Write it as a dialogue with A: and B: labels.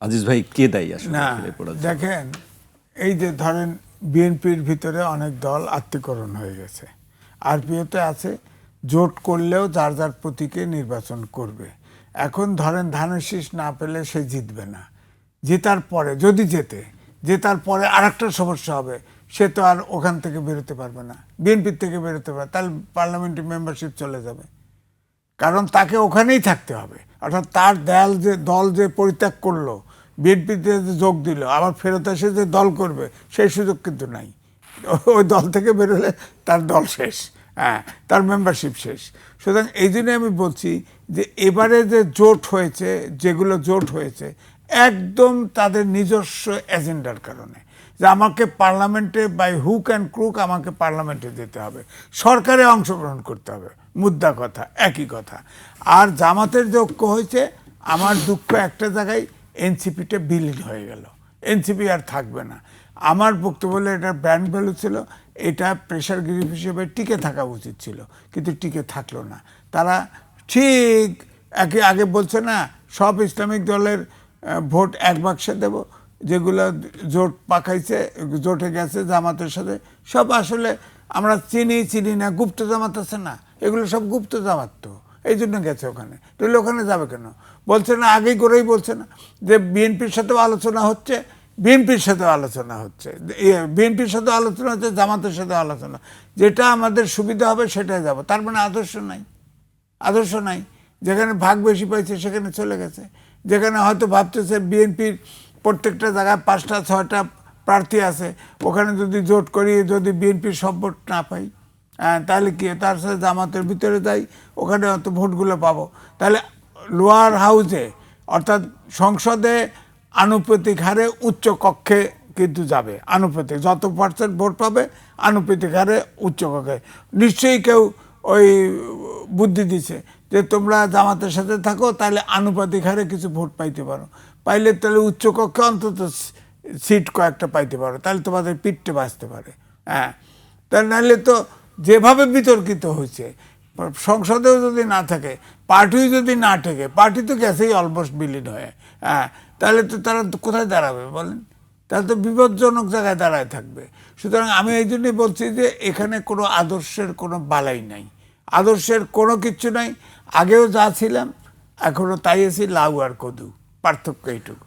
A: আজিজ ভাই কে দায়ী আসলে
B: না
A: পড়ার জন্য?
B: দেখেন, এই যে ধরেন বিএনপির ভিতরে অনেক দল আত্মীকরণ হয়ে গেছে, আরপিওতে আছে, জোট করলেও যার যার প্রতীকে নির্বাচন করবে। এখন ধরেন ধানের শীষ না পেলে সে জিতবে না, জেতার পরে যদি জেতার পরে আরেকটা সমস্যা হবে, সে তো আর ওখান থেকে বেরোতে পারবে না, বিএনপির থেকে বেরোতে পারবে, তাহলে পার্লামেন্টারি মেম্বারশিপ চলে যাবে, কারণ তাকে ওখানেই থাকতে হবে। অর্থাৎ তার দল যে পরিত্যাগ করলো, বিএনপিতে যে যোগ দিল, আবার ফেরত এসে যে দল করবে সেই সুযোগ কিন্তু নাই। ওই দল থেকে বেরোলে তার দল শেষ, হ্যাঁ, তার মেম্বারশিপ শেষ। সুতরাং এই জন্য আমি বলছি যে এবারে যে জোট হয়েছে, যেগুলো জোট হয়েছে একদম তাদের নিজস্ব এজেন্ডার কারণে, যে আমাকে পার্লামেন্টে বাই হুক অ্যান্ড ক্রুক আমাকে পার্লামেন্টে যেতে হবে, সরকারে অংশগ্রহণ করতে হবে, মুদ্রা কথা একই কথা। আর জামাতের যে ঐক্য হয়েছে, আমার দুঃখ একটা জায়গায়, এনসিপিটা বিলীন হয়ে গেল, এনসিপি আর থাকবে না। আমার বক্তব্য হলো এটার ব্র্যান্ড ভ্যালু ছিল, এটা প্রেশার গ্রিপ হিসেবে টিকে থাকা উচিত ছিল, কিন্তু টিকে থাকলো না। তারা ঠিক আগে বলছে না, সব ইসলামিক দলের ভোট এক বাক্সে দেব, যেগুলো জোট পাকাইছে, জোটে গেছে জামাতের সাথে, সব আসলে আমরা চিনি না, গুপ্ত জামাত আছে না, এগুলো সব গুপ্ত জামাত, তো এই জন্য গেছে ওখানে। তাহলে ওখানে যাবে কেন? বলছে না, আগেই করেই বলছে না যে বিএনপির সাথেও আলোচনা হচ্ছে, বিএনপির সাথেও আলোচনা হচ্ছে, বিএনপির সাথে আলোচনা হচ্ছে, জামাতের সাথে আলোচনা, যেটা আমাদের সুবিধা হবে সেটাই যাব। তার মানে আদর্শ নাই। যেখানে ভাগ বেশি পাইছে সেখানে চলে গেছে, যেখানে হয়তো ভাবতেছে বিএনপির প্রত্যেকটা জায়গায় 5টা 6টা প্রার্থী আছে, ওখানে যদি জোট করি, যদি বিএনপির সব ভোট না পাই, তাহলে কি, তার সাথে জামাতের ভিতরে যাই, ওখানে হয়তো ভোটগুলো পাবো। তাহলে লোয়ার হাউসে অর্থাৎ সংসদে আনুপাতিক হারে উচ্চ কক্ষে কিন্তু যাবে, আনুপাতিক যত পার্সেন্ট ভোট পাবে আনুপাতিক হারে উচ্চ কক্ষে। নিশ্চয়ই কেউ ওই বুদ্ধি দিছে যে তোমরা জামাতের সাথে থাকো, তাহলে আনুপাতিক হারে কিছু ভোট পাইতে পারো, পাইলে তাহলে উচ্চকক্ষে অন্তত সিট কয়েকটা পাইতে পারো, তাহলে তোমাদের পিঠটে বাঁচতে পারে। হ্যাঁ, তাহলে নাহলে তো যেভাবে বিতর্কিত হয়েছে, সংসদেও যদি না থাকে, পার্টিও যদি না ঠেকে, পার্টি তো গেছেই অলমোস্ট বিলীন হয়ে, হ্যাঁ, তাহলে তো তারা কোথায় দাঁড়াবে বলেন? তাহলে তো বিপজ্জনক জায়গায় দাঁড়ায় থাকবে। সুতরাং আমি এই জন্যই বলছি যে এখানে কোনো আদর্শের কোনো বালাই নাই, আদর্শের কোনো কিচ্ছু নাই। আগেও যা ছিলাম এখনও তাই আছি, লাউ আর কদু, পার্থক্য এইটুকু।